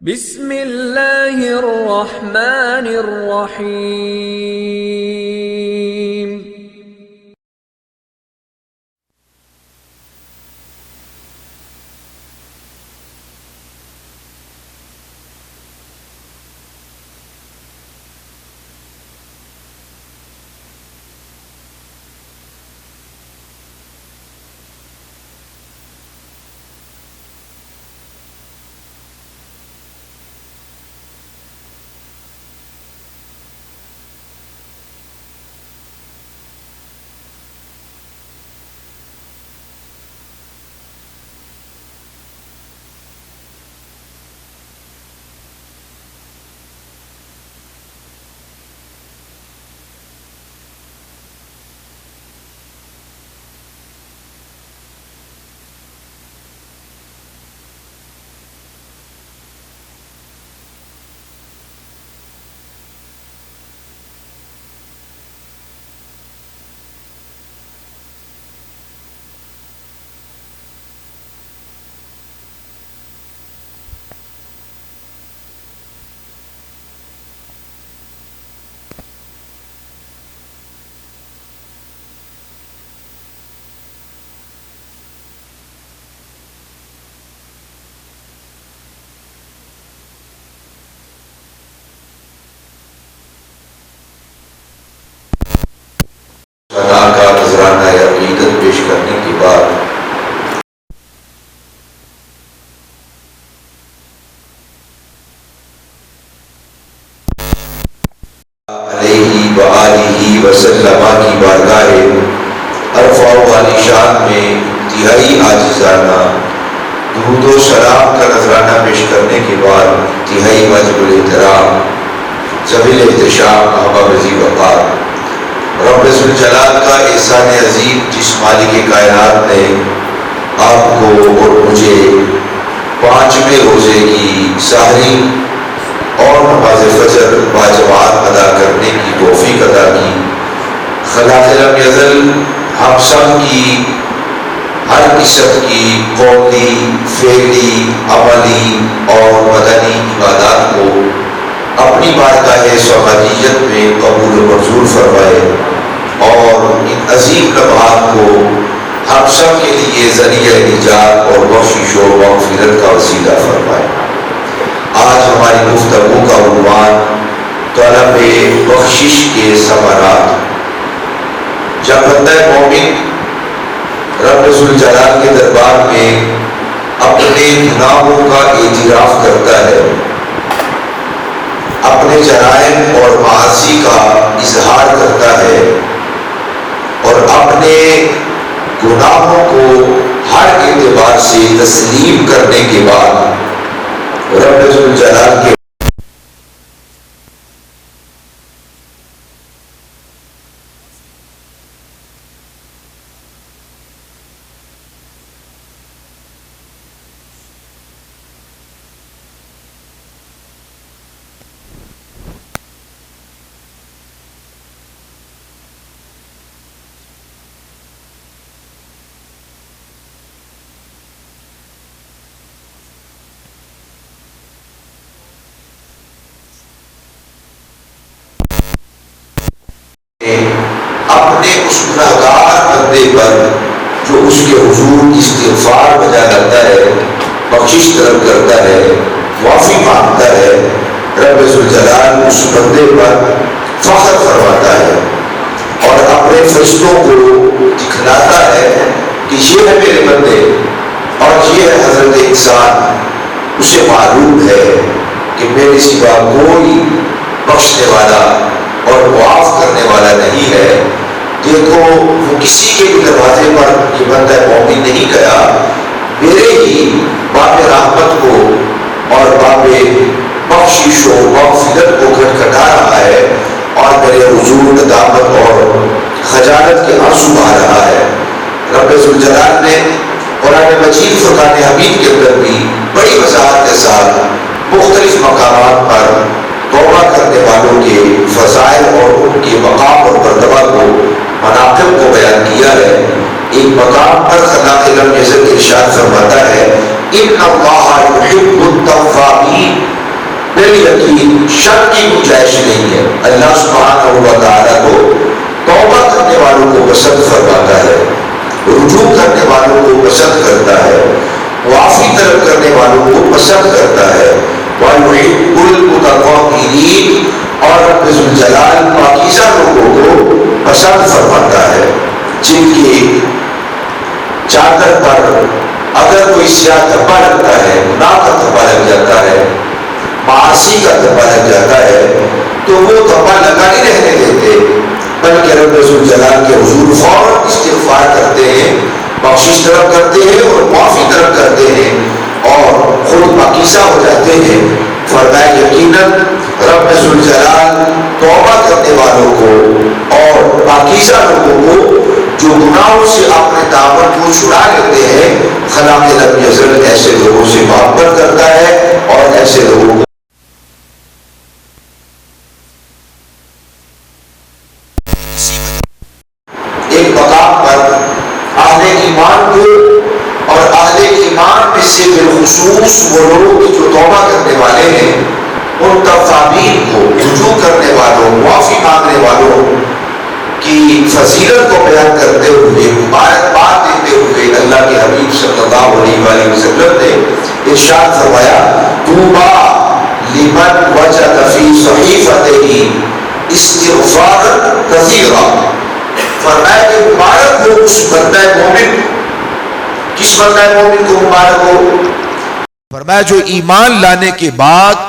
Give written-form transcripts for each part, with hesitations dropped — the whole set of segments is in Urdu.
بسم اللہ الرحمن الرحیم۔ ثنا کا نذرانہ عقیدت پیش کرنے کے بعد علیہ وآلہ وسلم کی بارگاہ عرفہ والی شان میں انتہائی عاجزانہ درود و سلام کا نذرانہ پیش کرنے کے بعد انتہائی واجب الاحترام ذویل احتشام احباب عزیز وقار رب ذوالجلال کا احسان عظیم جس مالک کائنات نے آپ کو اور مجھے 5ویں روزے کی سحری اور نماز فجر باجماعت ادا کرنے کی توفیق عطا کی۔ خلاق لم یزل ہم سب کی ہر قسم کی قولی، فعلی، عملی اور بدنی عبادات کو اپنی بارگاہ سماجیت میں قبول و منظور فرمائے اور ان عظیم لمحات کو ہم سب کے لیے ذریعہ نجات اور بخشش و مغفرت کا وسیلہ فرمائے۔ آج ہماری گفتگو کا عنوان طلب بخشش کے ثمرات۔ جب بندہ مومن رب ذوالجلال کے دربار میں اپنے گناہوں کا اعتراف کرتا ہے، اپنے جرائم اور معاصی کا اظہار کرتا ہے اور اپنے گناہوں کو ہر اعتبار سے تسلیم کرنے کے بعد رب ذوالجلال کے اپنے اس گنہگار بندے پر جو اس کے حضور استغفار بجا لاتا ہے، بخشش طلب کرتا ہے، معافی مانگتا ہے، رب ذوالجلال اس بندے پر فخر فرماتا ہے اور اپنے فرشتوں کو دکھلاتا ہے کہ یہ ہے میرے بندے اور یہ ہے حضرت انسان۔ اسے معلوم ہے کہ میرے سوا کوئی بخشنے والا اور معاف کرنے والا نہیں ہے۔ دیکھو وہ کسی کے بھی دروازے پر یہ بندہ مومن نہیں گیا، میرے ہی باب رحمت کو اور باب بخشش و مغفرت کو کھٹکھٹا رہا ہے اور میرے حضور ندامت اور خجالت کے آنسو بہا رہا ہے۔ رب ذوالجلال نے قرآن مجید فرقان حمید کے اندر بھی بڑی وضاحت کے ساتھ مختلف مقامات پر توبہ کرنے والوں کے فضائل اور ان کے مقام اور مرتبہ کو، مناقب کو بیان کیا ہے۔ ایک مقام پر خلاق لم یزل ارشاد فرماتا ہے ان اللہ یحب التوابین، بالیقین شک کی گنجائش نہیں ہے، اللہ سبحانہ و تعالیٰ کو توبہ کرنے والوں کو پسند فرماتا ہے، رجوع کرنے والوں کو پسند کرتا ہے، معافی طلب کرنے والوں کو پسند کرتا ہے، وَيُحِبُّ الْمُتَطَهِّرِينَ اور رب ذوالجلال پاکیزہ لوگوں کو پسند فرماتا ہے، جن کی چادر پر اگر کوئی سیاہ دھبا لگتا ہے، گناہ کا دھبا لگ جاتا ہے، معاصی کا دھبا لگ جاتا ہے، تو وہ دھبا لگا نہیں رہنے دیتے، بلکہ رب ذوالجلال کے حضور فوراً استغفار کرتے ہیں، بخشش طلب کرتے ہیں اور معافی طلب کرتے ہیں اور خود پاکیزہ ہو جاتے ہیں۔ فرمایا یقیناً رب ذوالجلال توبہ کرنے والوں کو اور پاکیزہ لوگوں کو جو گناہوں سے اپنے دامن کو چھڑا لیتے ہیں، خلاق لم یزل ایسے لوگوں سے محبت کرتا ہے اور ایسے لوگوں کو ایک مقام پر اہل ایمان کو اور اہل ایمان میں سے بالخصوص وہ لوگ جو توبہ کرنے والے ہیں، ان توابین کو، رجوع کرنے والوں، معافی مانگنے والوں کی فضیلت کو بیان کرتے ہوئے، مبارکباد دیتے ہوئے اللہ کے حبیب صلی اللہ علیہ وآلہ وسلم نے ارشاد فرمایا طوبیٰ لمن وجد فی صحیفتہ استغفارا کثیرا، فرمایا کہ مبارک ہو اس بندہ مومن کو۔ کس بندہ مومن کو مبارک ہو؟ فرمایا جو ایمان لانے کے بعد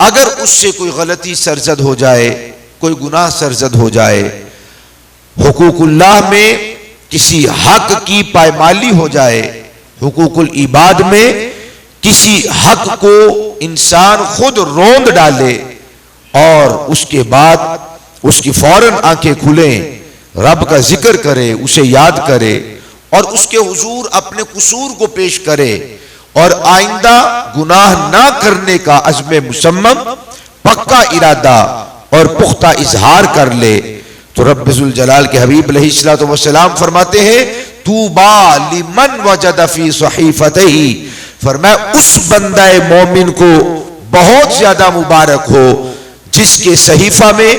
اگر اس سے کوئی غلطی سرزد ہو جائے، کوئی گناہ سرزد ہو جائے، حقوق اللہ میں کسی حق کی پائمالی ہو جائے، حقوق العباد میں کسی حق کو انسان خود روند ڈالے اور اس کے بعد اس کی فوراً آنکھیں کھلیں، رب کا ذکر کرے، اسے یاد کرے اور اس کے حضور اپنے قصور کو پیش کرے اور آئندہ گناہ نہ کرنے کا عزم مصمم، پکا ارادہ اور پختہ اظہار کر لے، تو رب ذوالجلال کے حبیب علیہ السلام فرماتے ہیں طوبیٰ لمن وجد فی صحیفتہ، فرمایا اس بندہ مومن کو بہت زیادہ مبارک ہو جس کے صحیفہ میں،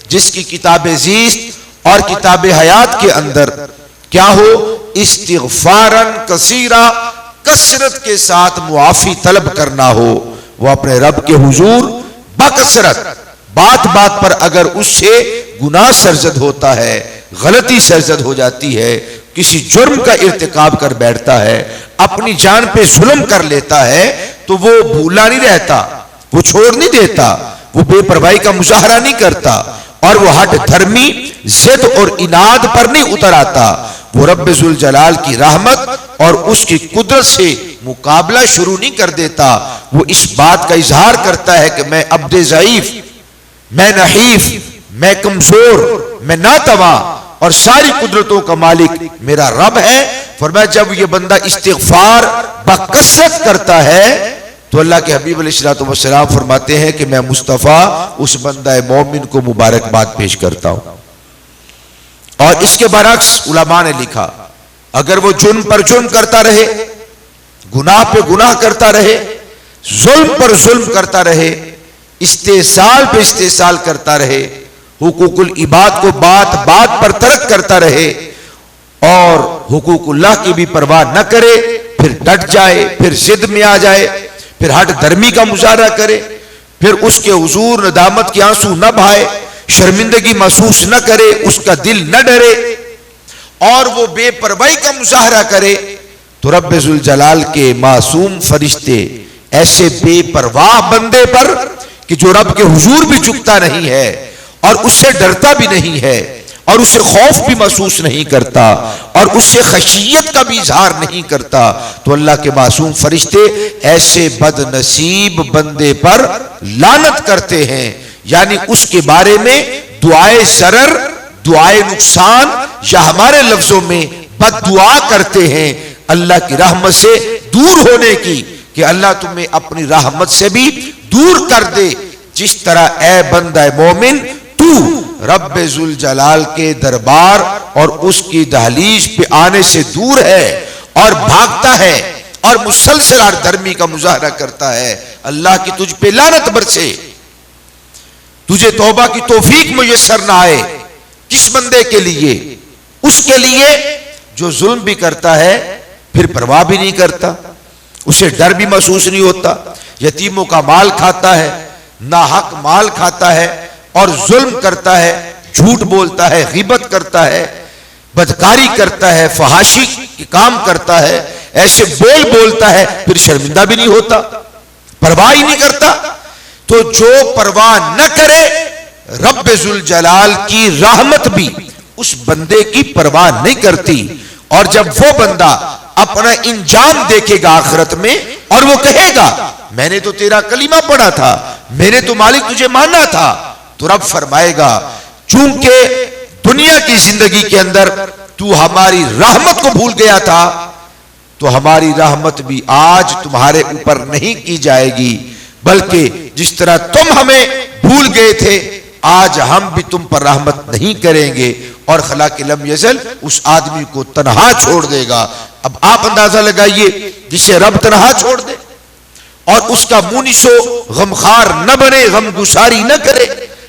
جس کی کتاب زیست اور کتاب حیات کے اندر کیا ہو؟ استغفاراً کثیرا، کثرت کے ساتھ معافی طلب کرنا ہو، وہ اپنے رب کے حضور بکثرت بات بات پر اگر اس سے گناہ سرزد ہوتا ہے، غلطی سرزد ہو جاتی ہے، کسی جرم کا ارتکاب کر بیٹھتا ہے، اپنی جان پہ ظلم کر لیتا ہے، تو وہ بھولا نہیں رہتا، وہ چھوڑ نہیں دیتا، وہ بے پرواہی کا مظاہرہ نہیں کرتا اور وہ ہٹ دھرمی ضد اور اناد پر نہیں اتر آتا، وہ رب ذوالجلال کی رحمت اور اس کی قدرت سے مقابلہ شروع نہیں کر دیتا، وہ اس بات کا اظہار کرتا ہے کہ میں عبد ضعیف، میں نحیف، میں کمزور، میں ناتواں اور ساری قدرتوں کا مالک میرا رب ہے۔ فرمایا جب یہ بندہ استغفار بکثرت کرتا ہے تو اللہ کے حبیب علیہ السلام فرماتے ہیں کہ میں مصطفیٰ اس بندہ مومن کو مبارکباد پیش کرتا ہوں۔ اور اس کے برعکس علماء نے لکھا اگر وہ جرم پر جرم کرتا رہے، گناہ پہ گناہ کرتا رہے، ظلم پر ظلم کرتا رہے، استحصال پہ استحصال کرتا رہے، حقوق العباد کو بات بات پر ترک کرتا رہے اور حقوق اللہ کی بھی پرواہ نہ کرے، پھر ڈٹ جائے، پھر ضد میں آ جائے، پھر ہٹ دھرمی کا مظاہرہ کرے، پھر اس کے حضور ندامت کے آنسو نہ بہائے، شرمندگی محسوس نہ کرے، اس کا دل نہ ڈرے اور وہ بے پرواہی کا مظاہرہ کرے، تو رب ذوالجلال کے معصوم فرشتے ایسے بے پرواہ بندے پر کہ جو رب کے حضور بھی جھکتا نہیں ہے اور اس سے ڈرتا بھی نہیں ہے اور اسے خوف بھی محسوس نہیں کرتا اور اس سے خشیت کا بھی اظہار نہیں کرتا، تو اللہ کے معصوم فرشتے ایسے بد نصیب بندے پر لعنت کرتے ہیں، یعنی اس کے بارے میں دعائے ضرر، دعائے نقصان یا ہمارے لفظوں میں بد دعا کرتے ہیں اللہ کی رحمت سے دور ہونے کی کہ اللہ تمہیں اپنی رحمت سے بھی دور کر دے، جس طرح اے بندہ مومن تو رب ذوالجلال کے دربار اور اس کی دہلیز پہ آنے سے دور ہے اور بھاگتا ہے اور مسلسل ہر دھرمی کا مظاہرہ کرتا ہے، اللہ کی تجھ پہ لعنت برسے، تجھے توبہ کی توفیق میسر نہ آئے۔ کس بندے کے لیے؟ اس کے لیے جو ظلم بھی کرتا ہے پھر پرواہ بھی نہیں کرتا، اسے ڈر بھی محسوس نہیں ہوتا، یتیموں کا مال کھاتا ہے، ناحق مال کھاتا ہے اور ظلم کرتا ہے، جھوٹ بولتا ہے، غیبت کرتا ہے، بدکاری کرتا ہے، فحاشی کے کام کرتا ہے، ایسے بولتا ہے، پھر شرمندہ بھی نہیں ہوتا، پرواہ ہی نہیں کرتا۔ تو جو پرواہ نہ کرے، رب ذوالجلال کی رحمت بھی اس بندے کی پرواہ نہیں کرتی، اور جب وہ بندہ اپنا انجام دیکھے گا آخرت میں اور وہ کہے گا میں نے تو تیرا کلمہ پڑھا تھا، میں نے تو مالک تجھے ماننا تھا، تو رب فرمائے گا چونکہ دنیا کی زندگی کے اندر تو ہماری رحمت کو بھول گیا تھا، تو ہماری رحمت بھی آج تمہارے اوپر نہیں کی جائے گی، بلکہ جس طرح تم ہمیں بھول گئے تھے آج ہم بھی تم پر رحمت نہیں کریں گے، اور خلا کے لم یزل اس آدمی کو تنہا چھوڑ دے گا۔ اب آپ اندازہ لگائیے، جسے رب تنہا چھوڑ دے اور اس کا مونس و غمخوار نہ بنے، غم گساری نہ کرے،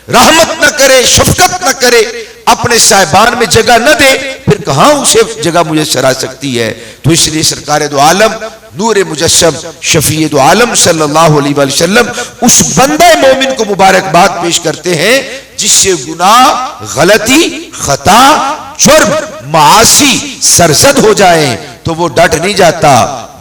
رحمت نہ کرے، شفقت نہ کرے، اپنے صاحبان میں جگہ نہ دے، پھر کہاں اسے جگہ میسر آ سکتی ہے؟ تو اس لیے سرکار دو عالم نور مجسم شفیع دو عالم صلی اللہ علیہ وآلہ وسلم اس بندہ مومن کو مبارکباد پیش کرتے ہیں جس سے گناہ، غلطی، خطا، جرم، معاصی سرزد ہو جائیں تو وہ ڈٹ نہیں جاتا،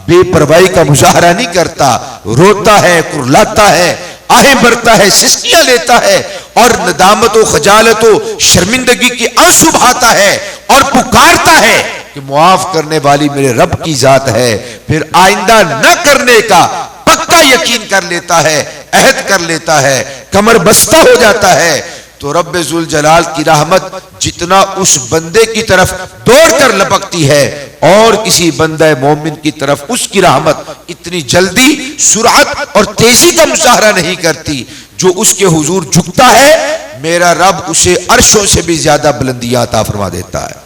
بے پرواہی کا مظاہرہ نہیں کرتا، روتا ہے، کرلاتا ہے، آہیں بھرتا ہے، سسکیاں لیتا ہے، اور ندامت و خجالت و شرمندگی کے آنسو بہاتا ہے اور پکارتا ہے کہ معاف کرنے والی میرے رب کی ذات ہے، پھر آئندہ نہ کرنے کا پکا یقین کر لیتا ہے، عہد کر لیتا ہے، کمر بستہ ہو جاتا ہے، تو رب ذوالجلال کی رحمت جتنا اس بندے کی طرف دوڑ کر لپکتی ہے اور کسی بندہ مومن کی طرف اس کی رحمت اتنی جلدی، سرعت اور تیزی کا مظاہرہ نہیں کرتی۔ جو اس کے حضور جھکتا ہے میرا رب اسے عرشوں سے بھی زیادہ بلندیاں عطا فرما دیتا ہے۔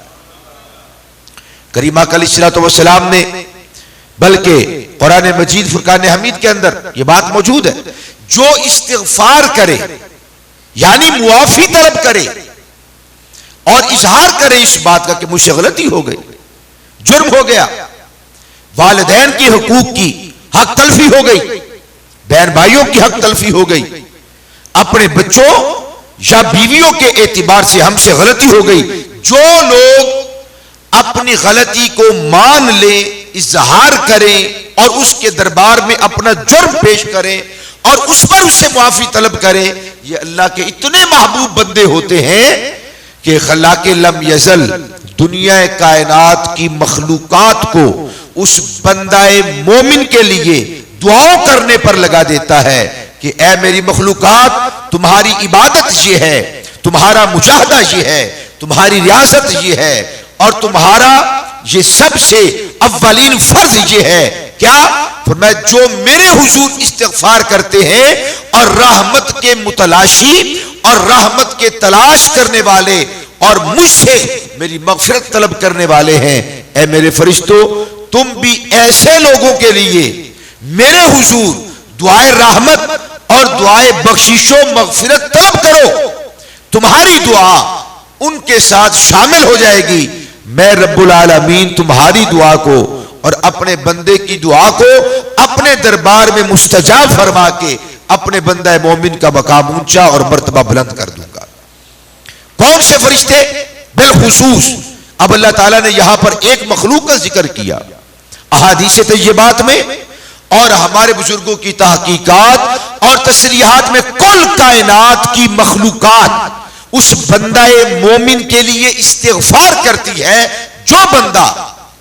کریم آقا علیہ الصلوۃ والسلام نے بلکہ قرآن مجید فرقان حمید کے اندر یہ بات موجود ہے، جو استغفار کرے یعنی معافی طلب کرے اور اظہار کرے اس بات کا کہ مجھ سے غلطی ہو گئی، جرم ہو گیا، والدین کی حقوق کی حق تلفی ہو گئی، بہن بھائیوں کی حق تلفی ہو گئی، اپنے بچوں یا بیویوں کے اعتبار سے ہم سے غلطی ہو گئی، جو لوگ اپنی غلطی کو مان لیں، اظہار کریں اور اس کے دربار میں اپنا جرم پیش کریں اور اس پر اس سے معافی طلب کریں، یہ اللہ کے اتنے محبوب بندے ہوتے ہیں کہ خلاق لم یزل دنیا کائنات کی مخلوقات کو اس بندہ مومن کے لیے دعاؤں کرنے پر لگا دیتا ہے کہ اے میری مخلوقات تمہاری عبادت یہ ہے، تمہارا مجاہدہ یہ ہے، تمہاری ریاضت یہ ہے، اور تمہارا یہ سب سے اولین فرض یہ ہے کیا؟ فرمایا جو میرے حضور استغفار کرتے ہیں اور رحمت کے متلاشی اور رحمت کے تلاش کرنے والے اور مجھ سے میری مغفرت طلب کرنے والے ہیں، اے میرے فرشتوں تم بھی ایسے لوگوں کے لیے میرے حضور دعائے رحمت اور دعائے بخشش و مغفرت طلب کرو، تمہاری دعا ان کے ساتھ شامل ہو جائے گی، میں رب العالمین تمہاری دعا کو اور اپنے بندے کی دعا کو اپنے دربار میں مستجاب فرما کے اپنے بندہ مومن کا مقام اونچا اور مرتبہ بلند کر دوں گا۔ کون سے فرشتے؟ بالخصوص اب اللہ تعالیٰ نے یہاں پر ایک مخلوق کا ذکر کیا، احادیث طیبات میں اور ہمارے بزرگوں کی تحقیقات اور تصریحات میں کل کائنات کی مخلوقات اس بندہ مومن کے لیے استغفار کرتی ہے، جو بندہ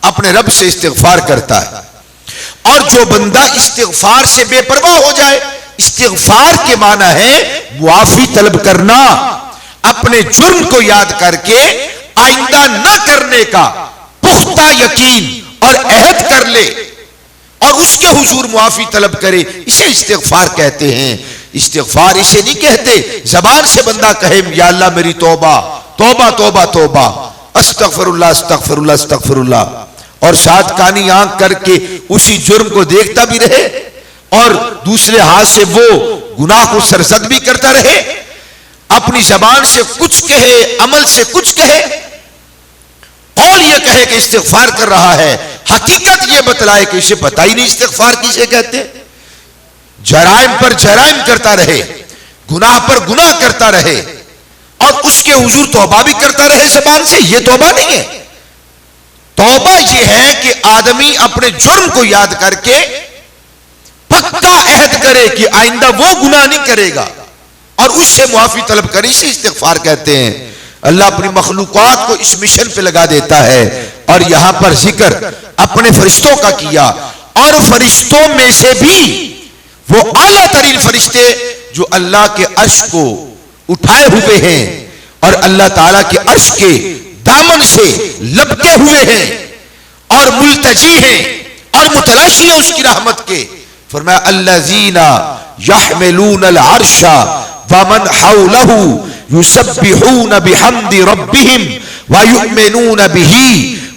اپنے رب سے استغفار کرتا ہے، اور جو بندہ استغفار سے بے پرواہ ہو جائے۔ استغفار کے معنی ہے معافی طلب کرنا، اپنے جرم کو یاد کر کے آئندہ نہ کرنے کا پختہ یقین اور عہد کر لے اور اس کے حضور معافی طلب کرے، اسے استغفار کہتے ہیں۔ استغفار اسے نہیں کہتے زبان سے بندہ کہے یا اللہ میری توبہ توبہ توبہ توبہ استغفر اللہ استغفر اللہ استغفر اللہ، اور ساتھ کانی آنکھ کر کے اسی جرم کو دیکھتا بھی رہے اور دوسرے ہاتھ سے وہ گناہ کو سرزد بھی کرتا رہے، اپنی زبان سے کچھ کہے عمل سے کچھ کہے، قول یہ کہے کہ استغفار کر رہا ہے، حقیقت یہ بتلائے کہ اسے پتہ ہی نہیں استغفار کسے کہتے، جرائم پر جرائم کرتا رہے، گناہ پر گناہ کرتا رہے اور اس کے حضور توبہ بھی کرتا رہے زبان سے، یہ توبہ نہیں ہے۔ توبہ یہ ہے کہ آدمی اپنے جرم کو یاد کر کے پکا عہد کرے کہ آئندہ وہ گناہ نہیں کرے گا اور اس سے معافی طلب کرے، اسے استغفار کہتے ہیں۔ اللہ اپنی مخلوقات کو اس مشن پہ لگا دیتا ہے، اور یہاں پر ذکر اپنے فرشتوں کا کیا، اور فرشتوں میں سے بھی وہ اعلیٰ ترین فرشتے جو اللہ کے عرش کو اٹھائے ہوئے ہیں اور اللہ تعالیٰ کے عرش کے دامن سے لپٹے ہوئے ہیں اور ملتجی ہیں اور متلاشی ہیں اس کی رحمت کے، فرمایا الذین یحملون العرش ومن حولہ یسبحون بحمد ربہم ویؤمنون بہ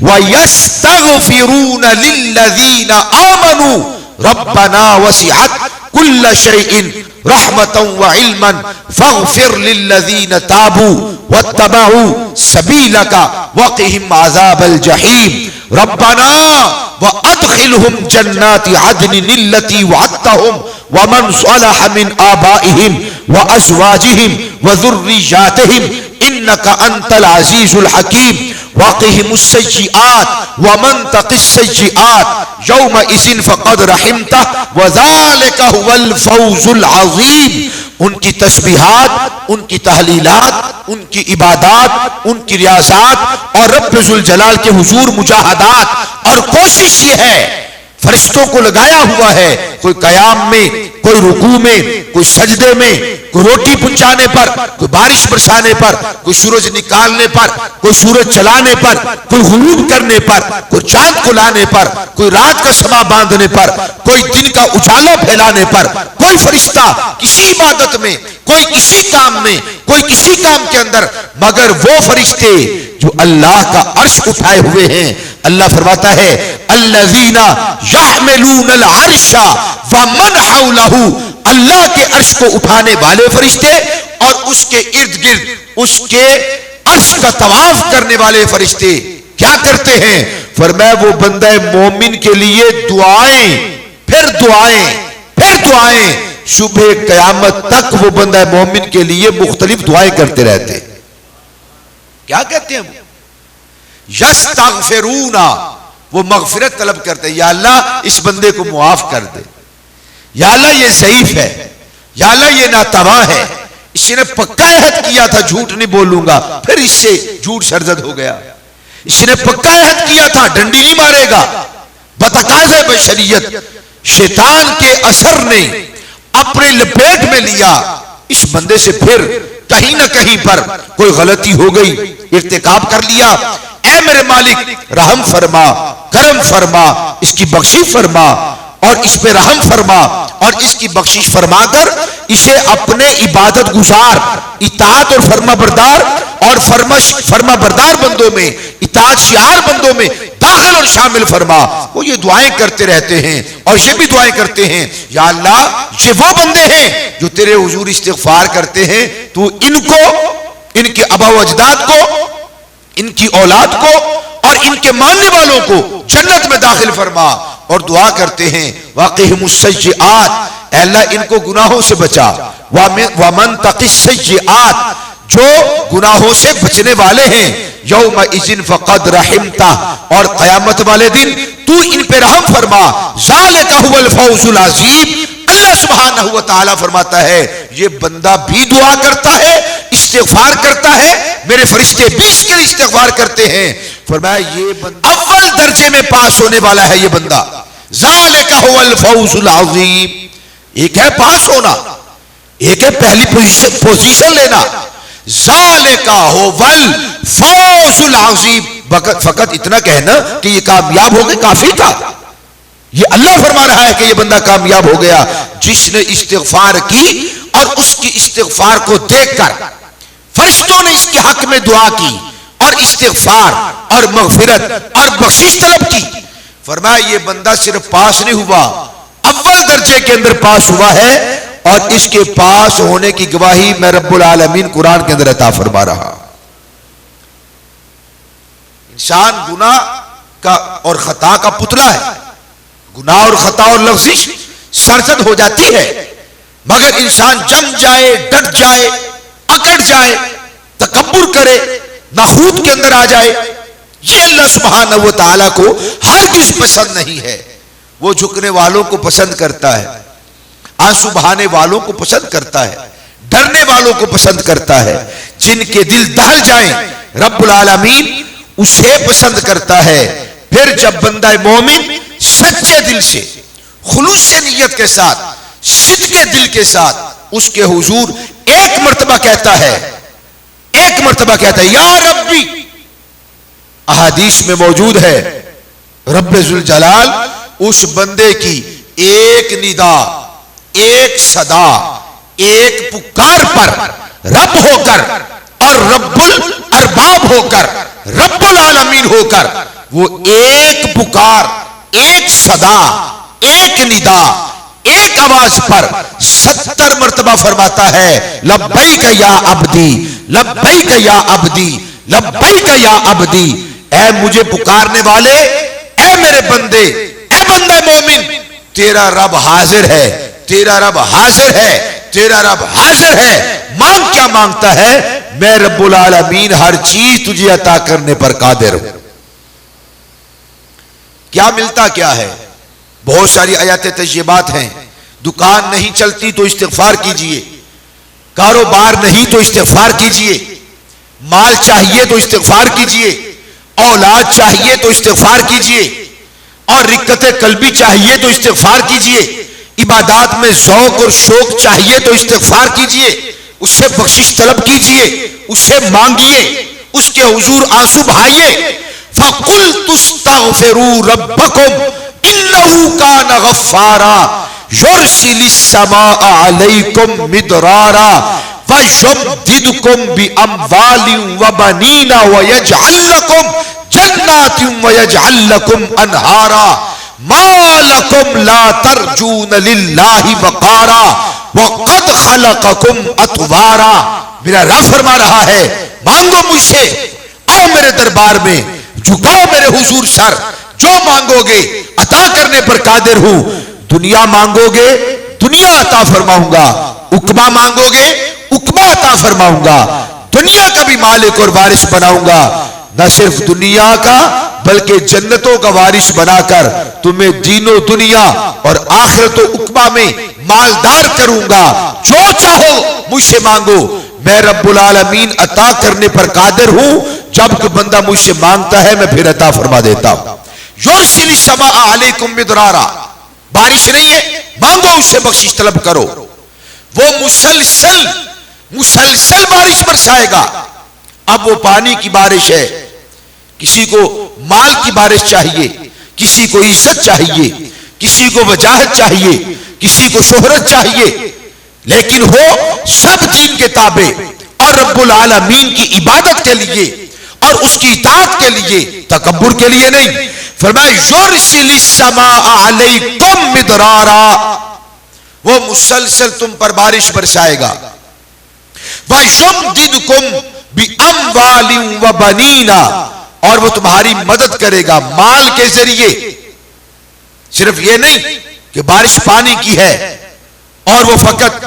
ویستغفرون للذین آمنوا ربنا وسعت کل شیء رحمتا وعلما فاغفر للذین تابوا واتبعوا سبیلک وقہم عذاب الجحیم ربنا وادخلہم جنات عدن التي وعدتہم ومن صلح من آبائہم وازواجہم وذریاتہم انک انت العزیز الحکیم وقہم السیئات ومن تق السیئات یومئذ فقد رحمتہ وذالک هو الفوز العظیم۔ ان کی تسبیحات، ان کی تحلیلات، ان کی عبادات، ان کی ریاضات اور رب ذوالجلال کے حضور مجاہدات اور کوشش یہ ہے، فرشتوں کو لگایا ہوا ہے، کوئی قیام میں، کوئی رکوع میں، کوئی سجدے میں، کوئی روٹی پہنچانے پر، کوئی بارش برسانے پر، کوئی سورج نکالنے پر، کوئی سورج چلانے پر، کوئی غروب کرنے پر، کوئی چاند کو لانے پر، کوئی رات کا سما باندھنے پر، کوئی دن کا اجالا پھیلانے پر، کوئی فرشتہ کسی عبادت میں، کوئی کسی کام میں، کوئی کسی کام کے اندر، مگر وہ فرشتے جو اللہ کا عرش اٹھائے ہوئے ہیں۔ اللہ فرماتا ہے الذین یحملون العرش ومن حولہ، اللہ کے عرش کو اٹھانے والے فرشتے اور اس کے ارد گرد اس کے عرش کا طواف کرنے والے فرشتے کیا کرتے ہیں؟ فرمایا وہ بندہ مومن کے لیے دعائیں پھر دعائیں پھر دعائیں، صبح قیامت تک وہ بندہ مومن کے لیے مختلف دعائیں کرتے رہتے۔ کیا کہتے ہیں؟ یستغفرون، وہ مغفرت طلب کرتے ہیں، یا اللہ اس بندے کو معاف کر دے، یا اللہ یہ ضعیف ہے، یا اللہ یہ ناتواں ہے، اس نے پکا عہد کیا تھا جھوٹ نہیں بولوں گا، پھر اس سے جھوٹ سرزد ہو گیا، اس نے پکا عہد کیا تھا ڈنڈی نہیں مارے گا، بتقاضۂ بشریت شیطان کے اثر نے اپنے لپیٹ میں لیا، اس بندے سے پھر کہیں نہ کہیں پر کوئی غلطی ہو گئی، ارتکاب کر لیا، اے میرے مالک رحم فرما، کرم فرما، اس کی بخشش فرما اور اس پہ رحم فرما اور اس کی بخشش فرما کر اسے اپنے عبادت گزار، اطاعت اور فرما بردار اور فرما بردار بندوں میں، اطاعت شعار بندوں میں داخل اور شامل فرما۔ وہ یہ دعائیں کرتے رہتے ہیں اور یہ بھی دعائیں کرتے ہیں، یا اللہ یہ وہ بندے ہیں جو تیرے حضور استغفار کرتے ہیں، تو ان کو، ان کے آباء و اجداد کو، ان کی اولاد کو اور ان کے ماننے والوں کو جنت میں داخل فرما، اور دعا کرتے ہیں واقعہم السیئات، اے اللہ ان کو گناہوں سے بچا، ومن تق السیئات، جو گناہوں سے بچنے والے ہیں، یومئذ فقد رحمتہ، اور قیامت والے دن تو ان پہ رحم فرما، ذالک هو الفوز العظیم۔ اللہ سبحانہ و تعالیٰ فرماتا ہے یہ بندہ بھی دعا کرتا ہے، استغفار کرتا ہے، میرے فرشتے بھی اس کے لیے استغفار کرتے ہیں، فرمایا یہ بندہ اول درجے میں پاس ہونے والا ہے، یہ بندہ ذالک هو الفوز العظیم۔ ایک ہے پاس ہونا، ایک ہے پہلی پوزیشن لینا، ذالک هو الفوز العظیم۔ فقط اتنا کہنا کہ یہ کامیاب ہو گئے کافی تھا، یہ اللہ فرما رہا ہے کہ یہ بندہ کامیاب ہو گیا جس نے استغفار کی اور اس کی استغفار کو دیکھ کر فرشتوں نے اس کے حق میں دعا کی اور استغفار اور مغفرت اور بخشش طلب کی. فرمایا یہ بندہ صرف پاس نہیں ہوا، اول درجے کے اندر پاس ہوا ہے، اور اس کے پاس ہونے کی گواہی میں رب العالمین قرآن کے اندر عطا فرما رہا. انسان گناہ کا اور خطا کا پتلا ہے، گناہ اور خطا اور لغزش سرزد ہو جاتی ہے، مگر انسان جم جائے، ڈٹ جائے، اکڑ جائے، تکبر کرے، ناخوت کے اندر آ جائے، یہ اللہ سبحانہ و تعالیٰ کو ہرگز پسند نہیں ہے. وہ جھکنے والوں کو پسند کرتا ہے، آنسو بہانے والوں کو پسند کرتا ہے، ڈرنے والوں کو پسند کرتا ہے. جن کے دل دہل جائیں رب العالمین اسے پسند کرتا ہے. پھر جب بندہ مومن سچے دل سے، خلوص نیت کے ساتھ، صدق دل کے ساتھ اس کے حضور ایک مرتبہ کہتا ہے یا ربی. احادیث میں موجود ہے رب ذوالجلال اس بندے کی ایک ندا، ایک صدا، ایک پکار پر رب ہو کر اور رب الارباب ہو کر، رب العالمین ہو کر، وہ ایک پکار، ایک صدا، ایک ندا، ایک آواز پر 70 مرتبہ فرماتا ہے لبیک یا عبدی، لبیک یا عبدی، لبیک یا عبدی. اے مجھے پکارنے والے، اے میرے بندے، اے بندہ مومن، تیرا رب حاضر ہے، تیرا رب حاضر ہے، تیرا رب حاضر ہے. مانگ کیا مانگتا ہے؟ میں رب العالمین ہر چیز تجھے عطا کرنے پر قادر ہوں. کیا ملتا کیا ہے؟ بہت ساری آیات طیبات ہیں. دکان نہیں چلتی تو استغفار کیجئے، کاروبار نہیں تو استغفار کیجئے، مال چاہیے تو استغفار کیجئے، اولاد چاہیے تو استغفار کیجئے، اور رقت قلبی چاہیے تو استغفار کیجئے، عبادات میں ذوق اور شوق چاہیے تو استغفار کیجئے، اس سے بخشش طلب کیجئے، اس سے مانگیے، اس کے حضور آنسو بہائیے. فَقُلْتُ اسْتَغْفِرُوا رَبَّكُمْ إِنَّهُ كَانَ غَفَّارًا يُرْسِلِ السَّمَاءَ عَلَيْكُمْ مِدْرَارًا وَيُمْدِدْكُمْ بِأَمْوَالٍ وَبَنِينَ وَيَجْعَلْ لَكُمْ جَنَّاتٍ وَيَجْعَلْ لَكُمْ أَنْهَارًا مَا لَكُمْ لَا تَرْجُونَ لِلَّهِ وَقَارًا وَقَدْ خَلَقَكُمْ أَطْوَارًا. میرا رب فرما رہا ہے مانگو مجھ سے، آؤ میرے دربار میں، جھکاؤ میرے حضور سر، جو مانگو گے عطا کرنے پر قادر ہوں. دنیا مانگو گے دنیا عطا فرماؤں گا، عقبہ مانگو گے عقبہ عطا فرماؤں گا، دنیا کا بھی مالک اور وارث بناؤں گا. نہ صرف دنیا کا بلکہ جنتوں کا وارث بنا کر تمہیں دین و دنیا اور آخرت و عقبہ میں مالدار کروں گا. جو چاہو مجھ سے مانگو، میں رب العالمین عطا کرنے پر قادر ہوں. جب کہ بندہ مجھ سے مانگتا ہے میں پھر عطا فرما دیتا ہوں. یرسل السماء علیکم مدرارا، بارش نہیں ہے، مانگو اس سے بخشش طلب کرو. وہ مسلسل بارش برسائے گا. اب وہ پانی کی بارش ہے، کسی کو مال کی بارش چاہیے، کسی کو عزت چاہیے، کسی کو وجاہت چاہیے، کسی کو شہرت چاہیے، لیکن ہو سب دین کے تابع اور رب العالمین کی عبادت کے لیے اور اس کی اطاعت کے لیے، تکبر کے لیے نہیں. فرمایا یرسل السماء علیکم مدرارا، وہ مسلسل تم پر بارش برسائے گا. وَيُمْدِدْكُمْ بِأَمْوَالٍ وَبَنِينَ، اور وہ تمہاری مدد کرے گا مال کے ذریعے. صرف یہ نہیں کہ بارش پانی کی ہے اور وہ فقط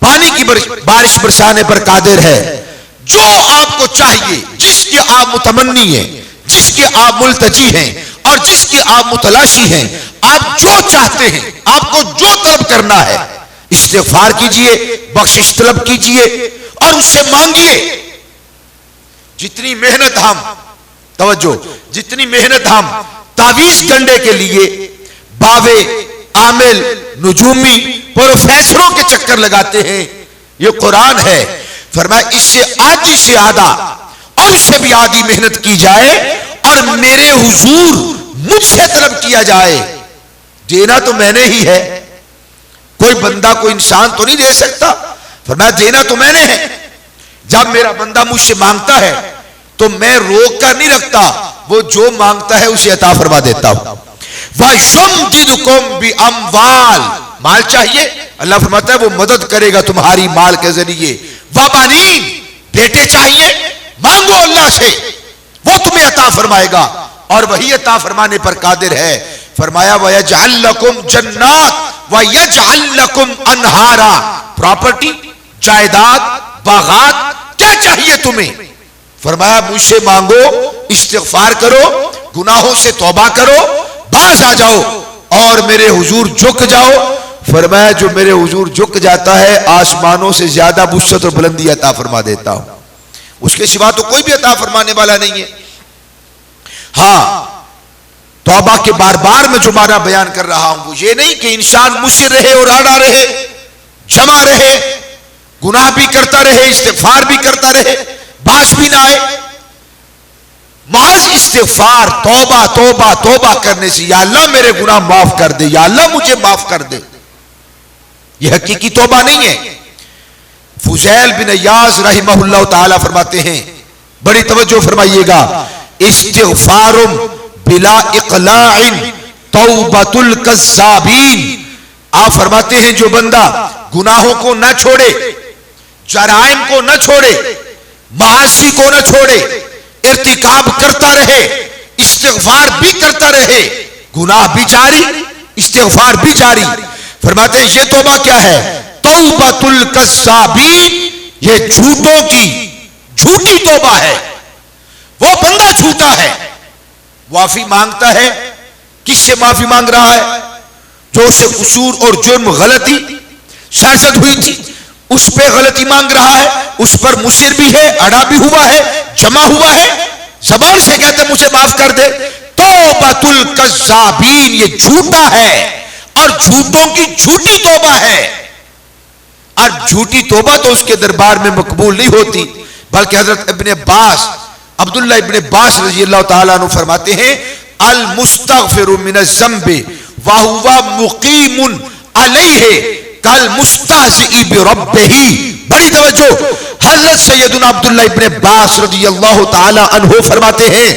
پانی کی بارش برسانے پر قادر ہے. جو آپ کو چاہیے، جس کی آپ متمنی ہیں، جس کے آپ ملتجی ہیں اور جس کی آپ متلاشی ہیں، آپ جو چاہتے ہیں، آپ کو جو طلب کرنا ہے، استغفار کیجئے، بخشش طلب کیجئے اور اس سے مانگیے. جتنی محنت ہم تعویذ گنڈے کے لیے باوے، عامل، نجومی، پروفیسروں کے چکر لگاتے ہیں، یہ قرآن ہے. فرمایا اس سے آدھی سے آدھا اور اس سے بھی آدھی محنت کی جائے اور میرے حضور مجھ سے طلب کیا جائے. دینا تو میں نے ہی ہے، کوئی بندہ کوئی انسان تو نہیں دے سکتا؟ فرمایا دینا تو میں نے ہے. جب میرا بندہ مجھ سے مانگتا ہے تو میں روک کر نہیں رکھتا، وہ جو مانگتا ہے اسے عطا فرما دیتا ہوں. وَيُمْدِدُكُمْ بِأَمْوَالٍ، مال چاہیے، اللہ فرماتا ہے وہ مدد کرے گا تمہاری مال کے ذریعے. وَبَنِينَ، بیٹے چاہیے، مانگو اللہ سے، وہ تمہیں عطا فرمائے گا، اور وہی عطا فرمانے پر قادر ہے. فرمایا وَيَجْعَلْ لَكُمْ جَنَّاتٍ وَيَجْعَلْ لَكُمْ أَنْهَارًا، پراپرٹی، جائیداد، باغات، کیا چاہیے تمہیں؟ فرمایا مجھ سے مانگو، استغفار کرو، گناہوں سے توبہ کرو، باز آ جاؤ اور میرے حضور جھک جاؤ. فرمایا جو میرے حضور جھک جاتا ہے آسمانوں سے زیادہ وسعت اور بلندی عطا فرما دیتا ہوں، اس کے سوا تو کوئی بھی عطا فرمانے والا نہیں ہے. ہاں توبہ کے بار بار میں جو معنی بیان کر رہا ہوں وہ یہ نہیں کہ انسان مصر رہے اور اڑا رہے، جمع رہے، گناہ بھی کرتا رہے، استغفار بھی کرتا رہے، باز بھی نہ آئے. محض استغفار، توبہ توبہ توبہ کرنے سے یا اللہ میرے گناہ معاف کر دے، یا اللہ مجھے معاف کر دے، یہ حقیقی توبہ نہیں ہے. فضیل بن عیاض رحمہ اللہ تعالی فرماتے ہیں، بڑی توجہ فرمائیے گا، استغفار بلا اقلاع توبۃ الکذابین. آپ فرماتے ہیں جو بندہ گناہوں کو نہ چھوڑے، جرائم کو نہ چھوڑے، معاصی کو نہ چھوڑے، ارتکاب کرتا رہے، استغفار بھی کرتا رہے، گناہ بھی جاری، استغفار بھی جاری. فرماتے ہیں یہ توبہ کیا ہے؟ توبۃ الکذابین، یہ جھوٹوں کی جھوٹی توبہ ہے. وہ بندہ جھوٹا ہے، معافی مانگتا ہے، کس سے معافی مانگ رہا ہے؟ جو اسے قصور اور جرم، غلطی سرزد ہوئی تھی اس پہ غلطی مانگ رہا ہے، اس پر مصر بھی ہے، اڑا بھی ہوا ہے، جمع ہوا ہے، زبان سے کہتے مجھے معاف کر دے. توبۃ الکذابین، یہ جھوٹا ہے اور جھوٹوں کی جھوٹی توبہ ہے. اور جھوٹی توبہ تو اس کے دربار میں مقبول نہیں ہوتی، بلکہ حضرت ابن عباس، عبداللہ ابن عباس رضی اللہ تعالیٰ عنہ فرماتے ہیں المستغفر من الذنب وهو مقیم علیہ کالمستہزئ بربہ. بڑی توجہ، حضرت سیدنا عبداللہ ابن عباس رضی اللہ تعالیٰ عنہ فرماتے ہیں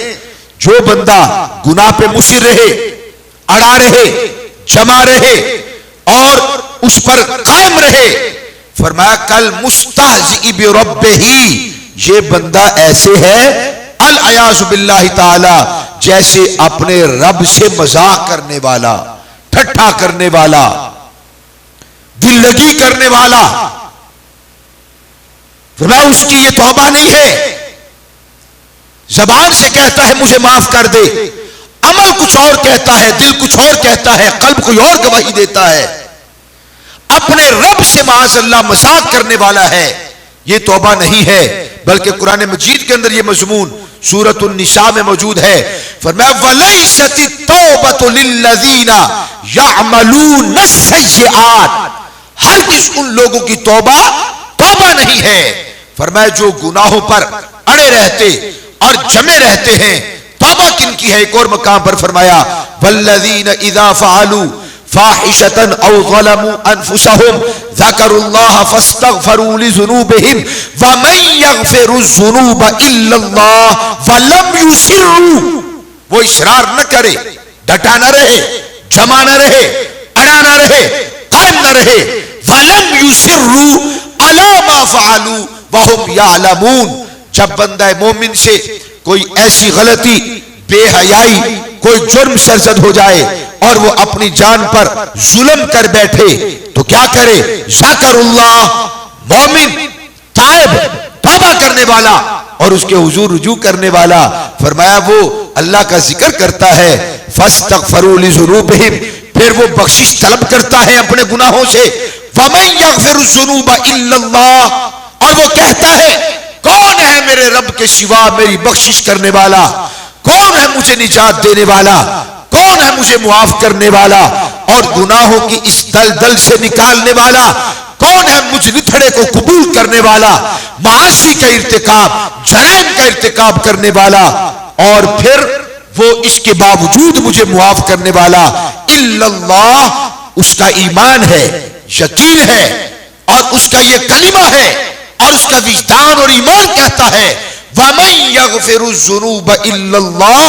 جو بندہ گناہ پہ مصر رہے، اڑا رہے، جمع رہے اور اس پر قائم رہے، فرمایا کالمستہزئ بربہ، یہ بندہ ایسے ہے العیاذ باللہ تعالی جیسے اپنے رب سے مذاق کرنے والا، ٹھٹھا کرنے والا، دل لگی کرنے والا. فرمایا اس کی یہ توبہ نہیں ہے. زبان سے کہتا ہے مجھے معاف کر دے، عمل کچھ اور کہتا ہے، دل کچھ اور کہتا ہے، قلب کوئی اور گواہی دیتا ہے، اپنے رب سے معاذ اللہ مذاق کرنے والا ہے. یہ توبہ نہیں ہے، بلکہ قرآن مجید کے اندر یہ مضمون سورۃ النساء میں موجود ہے. فرمایا وَلَيْسَتِ التَّوْبَةُ لِلَّذِينَ يَعْمَلُونَ السَّيِّئَاتِ، ہرگز ان لوگوں کی توبہ نہیں ہے. فرمایا جو گناہوں پر اڑے رہتے اور جمے رہتے ہیں، توبہ کن کی ہے؟ ایک اور مقام پر فرمایا وَالَّذِينَ إِذَا فَعَلُوا فَاحِشَةً أَوْ ظَلَمُوا أَنفُسَهُمْ ذَكَرُوا اللَّهَ فَاسْتَغْفَرُوا لِذُنُوبِهِمْ وَمَن يَغْفِرُ الذُّنُوبَ إِلَّا اللَّهُ وَلَمْ يُصِرُّوا، وہ اصرار نہ کرے، ڈٹا نہ رہے، جمع نہ رہے، اڑا نہ رہے، قائم نہ رہے. وَلَمْ يُصِرُّوا عَلَى مَا فَعَلُوا وَهُمْ يَعْلَمُونَ. جب بندہ مومن سے کوئی ایسی غلطی، بے حیائی، کوئی جرم سرزد ہو جائے اور وہ اپنی جان پر ظلم کر بیٹھے تو کیا کرے؟ ذکر اللہ، مومن تائب توبہ کرنے والا اور اس کے حضور رجوع کرنے والا، فرمایا وہ اللہ کا ذکر کرتا ہے. فاستغفروا لذنوبہم، پھر وہ بخشش طلب کرتا ہے اپنے گناہوں سے. ومن یغفر الذنوب الا اللہ، اور وہ کہتا ہے کون ہے میرے رب کے سوا میری بخشش کرنے والا، کون ہے مجھے نجات دینے والا، کون ہے مجھے معاف کرنے والا اور گناہوں کی اس دلدل سے نکالنے والا، کون ہے مجھ نتھڑے کو قبول کرنے والا، معاصی کا ارتکاب، جرائم کا ارتکاب کرنے والا اور پھر وہ اس کے باوجود مجھے معاف کرنے والا. الا اللہ، اس کا ایمان ہے یقین ہے اور اس کا یہ کلمہ ہے اور اس کا وجدان اور ایمان کہتا ہے وَمَن يَغْفِرُ الذُّنُوبَ إِلَّا اللَّهُ،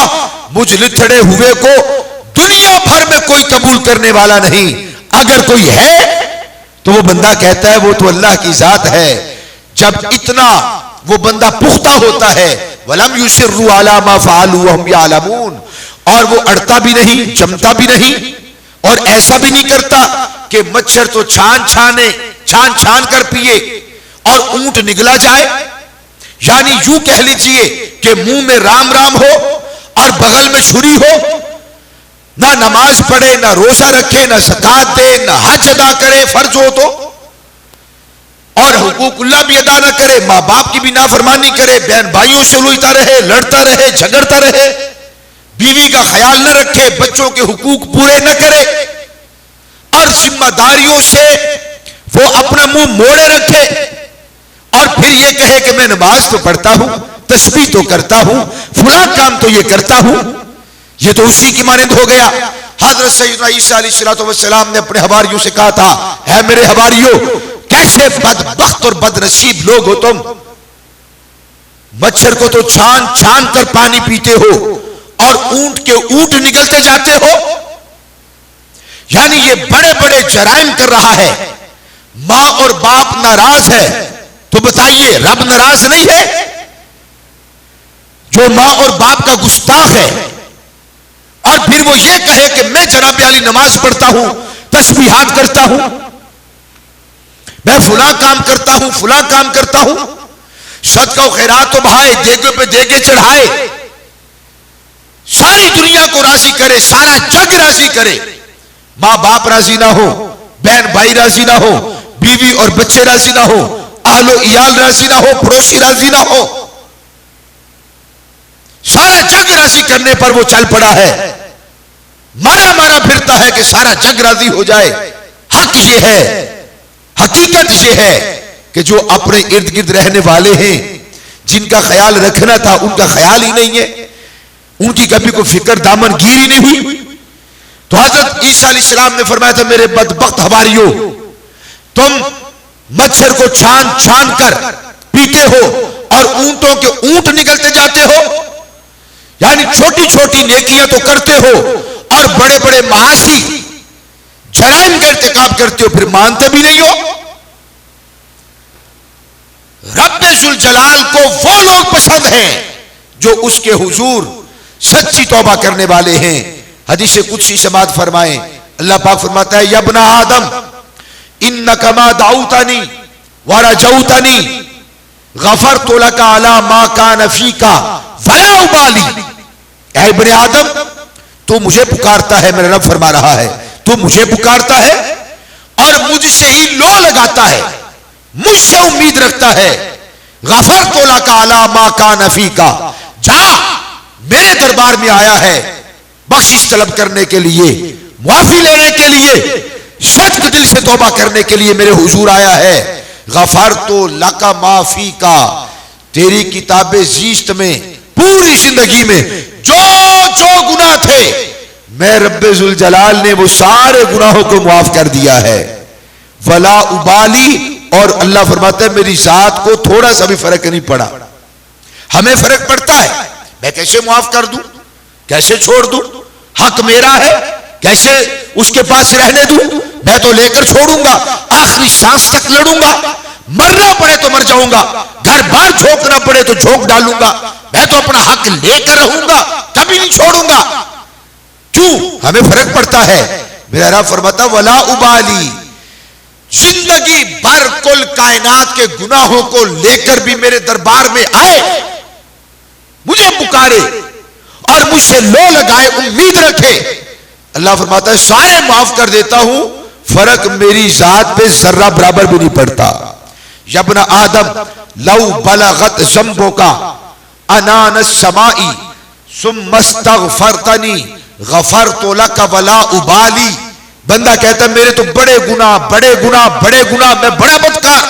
مجھ لتھڑے ہوئے کو دنیا بھر میں کوئی قبول کرنے والا نہیں، اگر کوئی ہے تو وہ بندہ کہتا ہے وہ تو اللہ کی ذات ہے۔ جب اتنا وہ بندہ پختہ ہوتا ہے وَلَمْ يُصِرُّوا عَلَى مَا فَعَلُوا وَهُمْ يَعْلَمُونَ، اور وہ اڑتا بھی نہیں، جمتا بھی نہیں، اور ایسا بھی نہیں کرتا کہ مچھر تو چھان کر پیے اور اونٹ نگلا جائے، یعنی یوں کہہ لیجئے کہ منہ میں رام رام ہو اور بغل میں چھری ہو، نہ نماز پڑھے، نہ روزہ رکھے، نہ زکات دے، نہ حج ادا کرے فرض ہو تو، اور حقوق اللہ بھی ادا نہ کرے، ماں باپ کی بھی نافرمانی کرے، بہن بھائیوں سے لڑتا رہے، جھگڑتا رہے، بیوی کا خیال نہ رکھے، بچوں کے حقوق پورے نہ کرے، اور ذمہ داریوں سے وہ اپنا منہ موڑے رکھے، اور پھر یہ کہے کہ میں نماز تو پڑھتا ہوں، تسبیح تو کرتا ہوں، فلاں کام تو یہ کرتا ہوں، یہ تو اسی کی مانند ہو گیا۔ حضرت سیدنا عیسیٰ علیہ السلام نے اپنے حواریوں سے کہا تھا اے میرے حواریوں، کیسے بدبخت اور بدنصیب لوگ ہو تم، مچھر کو تو چھان کر پانی پیتے ہو اور اونٹ کے اونٹ نگلتے جاتے ہو، یعنی یہ بڑے بڑے جرائم کر رہا ہے، ماں اور باپ ناراض ہے، تو بتائیے رب ناراض نہیں ہے؟ جو ماں اور باپ کا گستاخ ہے اور پھر وہ یہ کہے کہ میں جناب علی نماز پڑھتا ہوں، تسبیحات کرتا ہوں، میں فلاں کام کرتا ہوں، صدقہ و خیرات و بہائے، دیگے پہ دیگے چڑھائے، ساری دنیا کو راضی کرے، سارا جگ راضی کرے، ماں باپ راضی نہ ہو، بہن بھائی راضی نہ ہو، بیوی اور بچے راضی نہ ہو، اہل و عیال راضی نہ ہو، پڑوسی راضی نہ ہو، سارا جگ راضی کرنے پر وہ چل پڑا ہے، مارا پھرتا ہے کہ سارا جگ راضی ہو جائے۔ حق یہ ہے، حقیقت یہ ہے کہ جو اپنے ارد گرد رہنے والے ہیں، جن کا خیال رکھنا تھا ان کا خیال ہی نہیں ہے، ان کی کبھی کوئی فکر دامن گیری نہیں ہوئی۔ تو حضرت عیسیٰ علیہ السلام نے فرمایا تھا میرے بدبخت حواریوں، تم مچھر کو چھان کر پیتے ہو اور اونٹوں کے اونٹ نگلتے جاتے ہو، یعنی چھوٹی چھوٹی نیکیاں تو کرتے ہو اور بڑے بڑے معاصی جرائم کا ارتکاب کرتے ہو، پھر مانتے بھی نہیں ہو۔ رب ذوالجلال کو وہ لوگ پسند ہیں جو اس کے حضور سچی توبہ کرنے والے ہیں۔ حدیث قدسی سماعت فرمائیں، اللہ پاک فرماتا ہے یا ابن آدم انک ما دعوتنی ورجوتنی غفرت لک علی ما کان فیک ولا ابالی۔ اے ابن آدم، تو مجھے پکارتا ہے، میرا رب فرما رہا ہے، تو مجھے پکارتا ہے اور مجھ سے ہی لو لگاتا ہے، مجھ سے امید رکھتا ہے، غفرت لک علی ما کان فیک، جا میرے دربار میں آیا ہے بخشش طلب کرنے کے لیے، معافی لینے کے لیے، صدق دل سے توبہ کرنے کے لیے میرے حضور آیا ہے۔ غفرت لک ما فیک، تیری کتاب زیست میں پوری زندگی میں جو گناہ تھے میں رب ذوالجلال نے وہ سارے گناہوں کو معاف کر دیا ہے، ولا ابالی، اور اللہ فرماتا ہے میری ذات کو تھوڑا سا بھی فرق نہیں پڑا۔ ہمیں فرق پڑتا ہے، میں کیسے معاف کر دوں، کیسے چھوڑ دوں، حق میرا ہے، کیسے اس کے پاس رہنے دوں، میں تو لے کر چھوڑوں گا، آخری سانس تک لڑوں گا، مرنا پڑے تو مر جاؤں گا، گھر بار جھونکنا پڑے تو جھونک ڈالوں گا، میں تو اپنا حق لے کر رہوں گا، کبھی نہیں چھوڑوں گا۔ کیوں؟ ہمیں فرق پڑتا ہے۔ میرا رب فرماتا ولا ابالی، زندگی بھر کل کائنات کے گناہوں کو لے کر بھی میرے دربار میں آئے، مجھے پکارے اور مجھ سے لو لگائے، امید رکھے، اللہ فرماتا ہے سارے معاف کر دیتا ہوں، فرق میری ذات پہ ذرہ برابر بھی نہیں پڑتا۔ یا ابن آدم لو بلغت ذنبک عنان السماء ثم استغفرتنی غفرت لک ولا ابالی۔ بندہ کہتا ہے میرے تو بڑے گناہ میں بڑا بدکار،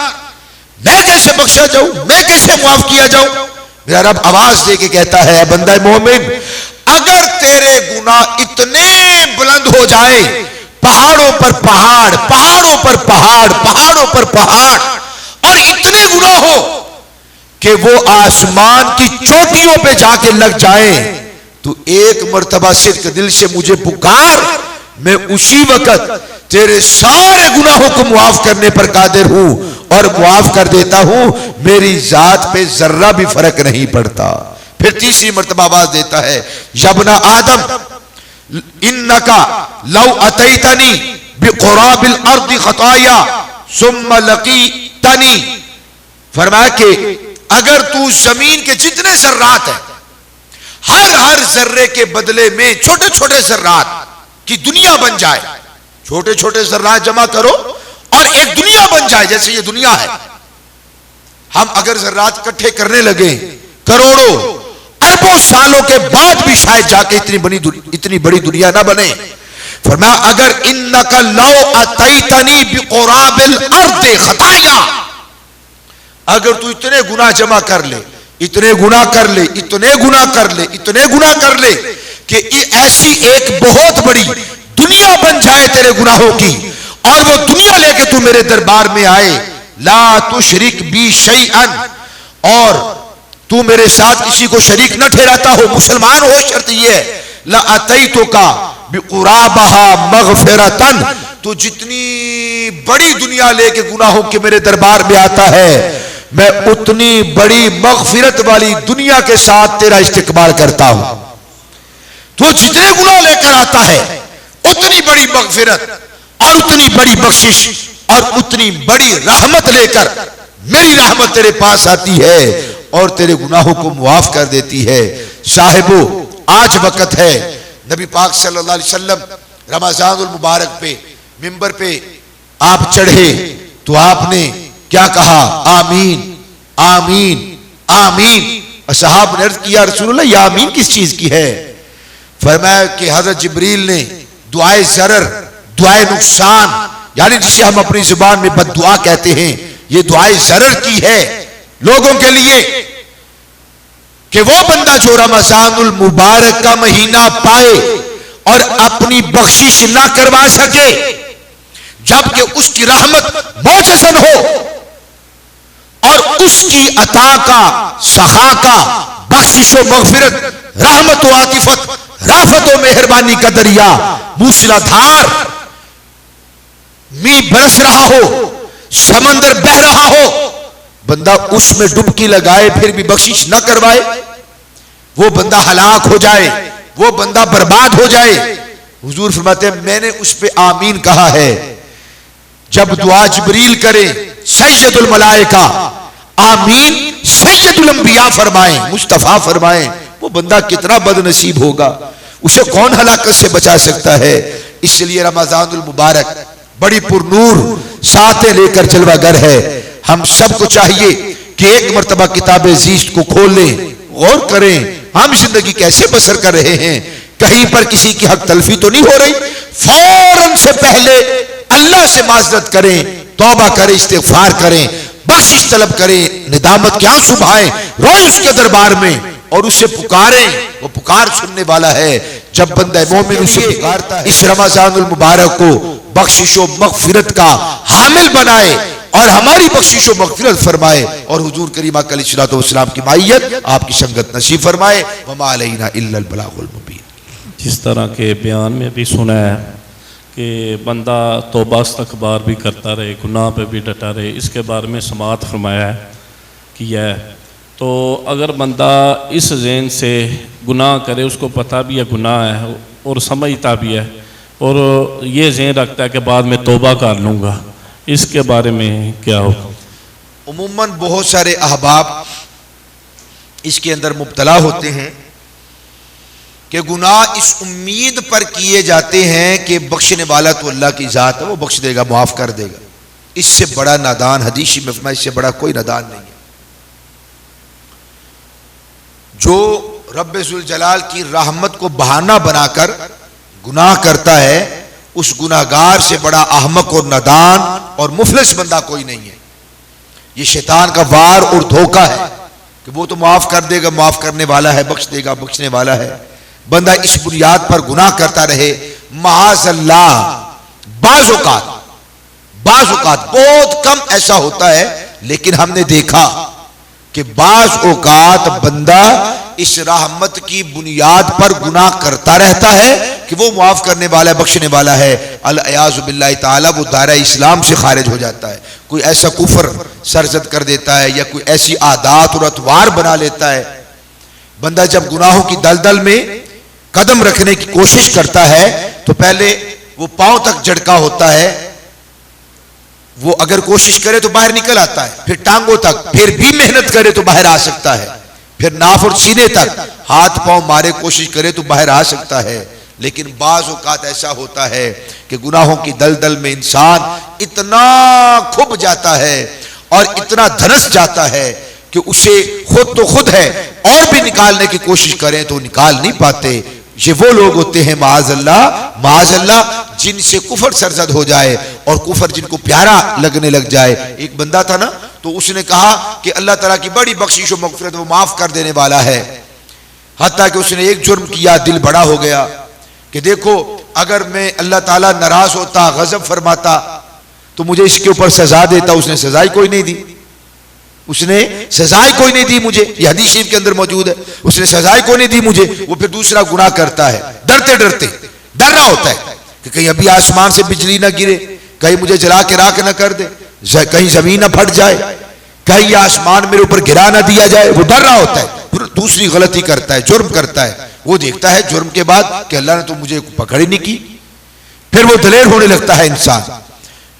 میں کیسے بخشا جاؤں، میں کیسے معاف کیا جاؤں؟ میرا رب آواز دے کے کہتا ہے بندہ مومن، اگر تیرے گناہ اتنے بلند ہو جائیں پہاڑوں پر پہاڑ، پہاڑوں پر پہاڑ، پہاڑوں پر پہاڑ، اور اتنے گناہ ہو کہ وہ آسمان کی چوٹیوں پہ جا کے لگ جائیں، تو ایک مرتبہ صدق دل سے مجھے پکار، میں اسی وقت تیرے سارے گناہوں کو معاف کرنے پر قادر ہوں اور معاف کر دیتا ہوں، میری ذات پہ ذرہ بھی فرق نہیں پڑتا۔ پھر تیسری مرتبہ آواز دیتا ہے، یا ابن آدم انکا لو اتیتنی بقراب الارض خطایا ثم لقیتنی، فرمایا کہ اگر تو زمین کے جتنے ذرات ہیں، ہر ذرے کے بدلے میں چھوٹے چھوٹے ذرات کی دنیا بن جائے، چھوٹے چھوٹے ذرات جمع کرو اور ایک دنیا بن جائے، جیسے یہ دنیا ہے، ہم اگر ذرات اکٹھے کرنے لگے کروڑوں اربوں سالوں کے بعد بھی شاید جا کے اتنی بڑی دنیا نہ بنے۔ فرمایا اگر انکا لو اتیتنی بقراب الارض خطایا، اگر تو اتنے گناہ جمع کر لے، اتنے گناہ کر لے، اتنے گناہ کر لے، اتنے گناہ کر لے کہ ایسی ایک بہت بڑی دنیا بن جائے تیرے گناہوں کی، اور وہ دنیا لے کے تو میرے دربار میں آئے، لا تشرک بی شیئا، اور تو میرے ساتھ کسی کو شریک نہ ٹھہراتا ہو، مسلمان ہو، شرط یہ ہے، لَأَتَيْتُكَ بِقُرَابَهَا مَغْفِرَةً، تو جتنی بڑی دنیا لے کے گناہوں کے میرے دربار میں آتا ہے، میں اتنی بڑی مغفرت والی دنیا کے ساتھ تیرا استقبال کرتا ہوں۔ تو جتنے گناہ لے کر آتا ہے، اتنی بڑی مغفرت اور اتنی بڑی بخشش اور اتنی بڑی رحمت لے کر میری رحمت تیرے پاس آتی ہے اور تیرے گناہوں کو معاف کر دیتی ہے۔ صاحبو، آج وقت ہے، نبی پاک صلی اللہ علیہ وسلم رمضان المبارک پہ ممبر پہ آپ چڑھے تو آپ نے کیا کہا؟ آمین آمین آمین۔ اصحاب نے عرض کیا رسول اللہ یہ آمین کس چیز کی ہے؟ فرمایا کہ حضرت جبریل نے دعائے ضرر، دعائے نقصان، یعنی جسے ہم اپنی زبان میں بد دعا کہتے ہیں، یہ دعائے ضرر کی ہے لوگوں کے لیے، کہ وہ بندہ جو رمضان المبارک کا مہینہ پائے اور اپنی بخشش نہ کروا سکے، جبکہ اس کی رحمت معجزن ہو اور اس کی عطا کا، سخا کا، بخشش و مغفرت، رحمت و عاطفت، رافت و مہربانی کا دریا موسلا دھار می برس رہا ہو، سمندر بہ رہا ہو، بندہ اس میں ڈبکی لگائے پھر بھی بخشش نہ کروائے، وہ بندہ ہلاک ہو جائے، وہ بندہ برباد ہو جائے۔ حضور فرماتے ہیں میں نے اس پہ آمین کہا ہے۔ جب دعا جبریل کرے سید الملائکہ آمین، سید الانبیاء فرمائیں، مصطفیٰ فرمائیں، وہ بندہ کتنا بد نصیب ہوگا، اسے کون ہلاکت سے بچا سکتا ہے؟ اس لیے رمضان المبارک بڑی پر نور ساتھ لے کر جلوہ گر ہے۔ ہم سب کو چاہیے کہ ایک مرتبہ کتاب زیست کو کھول لیں، غور کریں ہم زندگی کیسے بسر کر رہے ہیں، کہیں پر کسی کی حق تلفی تو نہیں ہو رہی، فوراً سے پہلے اللہ سے معذرت کریں، توبہ کریں، استغفار کریں، بخشش طلب کریں، ندامت کے آنسو بہائیں، روئیں اس کے دربار میں اور اسے پکاریں، وہ پکار سننے والا ہے۔ جب بندہ مومن اسے پکارتا ہے، اس رمضان المبارک کو بخشش و مغفرت کا حامل بنائے اور ہماری بخشش و مغفرت فرمائے، اور حضور کریمہ علیہ الصلوۃ والسلام کی معیت، آپ کی سنگت نصیب فرمائے۔ وما علینا الا البلاغ المبین۔ جس طرح کے بیان میں بھی سنا ہے کہ بندہ توبہ استغفار بھی کرتا رہے، گناہ پہ بھی ڈٹا رہے، اس کے بارے میں سماعت فرمایا ہے کیا ہے۔ تو اگر بندہ اس ذہن سے گناہ کرے، اس کو پتہ بھی ہے گناہ ہے اور سمجھتا بھی ہے، اور یہ ذہن رکھتا ہے کہ بعد میں توبہ کر لوں گا، اس کے بارے میں کیا ہو؟ عموماً بہت سارے احباب اس کے اندر مبتلا ہوتے ہیں کہ گناہ اس امید پر کیے جاتے ہیں کہ بخشنے والا تو اللہ کی ذات ہے، وہ بخش دے گا، معاف کر دے گا۔ اس سے بڑا نادان، حدیث میں فرمایا اس سے بڑا کوئی نادان نہیں ہے۔ جو رب ذوالجلال کی رحمت کو بہانہ بنا کر گناہ کرتا ہے، اس گناہگار سے بڑا احمق اور نادان اور مفلس بندہ کوئی نہیں ہے۔ یہ شیطان کا وار اور دھوکہ ہے کہ وہ تو معاف کر دے گا، معاف کرنے والا ہے، بخش دے گا، بخشنے والا ہے۔ بندہ اس بنیاد پر گناہ کرتا رہے، معاذ اللہ بعض اوقات بہت کم ایسا ہوتا ہے، لیکن ہم نے دیکھا کہ بعض اوقات بندہ اس رحمت کی بنیاد پر گناہ کرتا رہتا ہے کہ وہ معاف کرنے والا ہے، بخشنے والا ہے، العیاذ باللہ تعالی وہ دائرہ اسلام سے خارج ہو جاتا ہے، کوئی ایسا کفر سرزد کر دیتا ہے یا کوئی ایسی عادات اور اطوار بنا لیتا ہے۔ بندہ جب گناہوں کی دلدل میں قدم رکھنے کی کوشش کرتا ہے تو پہلے وہ پاؤں تک جھڑکا ہوتا ہے، وہ اگر کوشش کرے تو باہر نکل آتا ہے، پھر ٹانگوں تک، پھر بھی محنت کرے تو باہر آ سکتا ہے، پھر ناف اور سینے تک ہاتھ پاؤں مارے کوشش کرے تو باہر آ سکتا ہے۔ لیکن بعض اوقات ایسا ہوتا ہے کہ گناہوں کی دلدل میں انسان اتنا کھب جاتا ہے اور اتنا دھنس جاتا ہے کہ اسے خود تو خود ہے اور بھی نکالنے کی کوشش کریں تو نکال نہیں پاتے۔ یہ وہ لوگ ہوتے ہیں معاذ اللہ جن سے کفر سرزد ہو جائے اور کفر جن کو پیارا لگنے لگ جائے۔ ایک بندہ تھا نا، تو اس نے کہا کہ اللہ تعالیٰ کی بڑی بخشش و مغفرت، وہ معاف کر دینے والا ہے، حتیٰ کہ اس نے ایک جرم کیا، دل بڑا ہو گیا کہ دیکھو اگر میں اللہ تعالیٰ ناراض ہوتا، غضب فرماتا تو مجھے اس کے اوپر سزا دیتا، اس نے سزا کوئی نہیں دی، اس نے سزائے کوئی نہیں دی مجھے، یہ حدیث شریف کے اندر موجود ہے، اس نے سزائے کوئی نہیں دی مجھے، وہ پھر دوسرا گناہ کرتا ہے، ڈر رہا ہوتا ہے کہ کہیں ابھی آسمان سے بجلی نہ گرے، کہیں مجھے جلا کے راکھ نہ کر دے، کہیں زمین نہ پھٹ جائے، کہیں یہ آسمان میرے اوپر گرا نہ دیا جائے، وہ ڈر رہا ہوتا ہے، پھر دوسری غلطی کرتا ہے، جرم کرتا ہے، وہ دیکھتا ہے جرم کے بعد کہ اللہ نے تو مجھے پکڑ ہی نہیں کی، پھر وہ دلیر ہونے لگتا ہے انسان،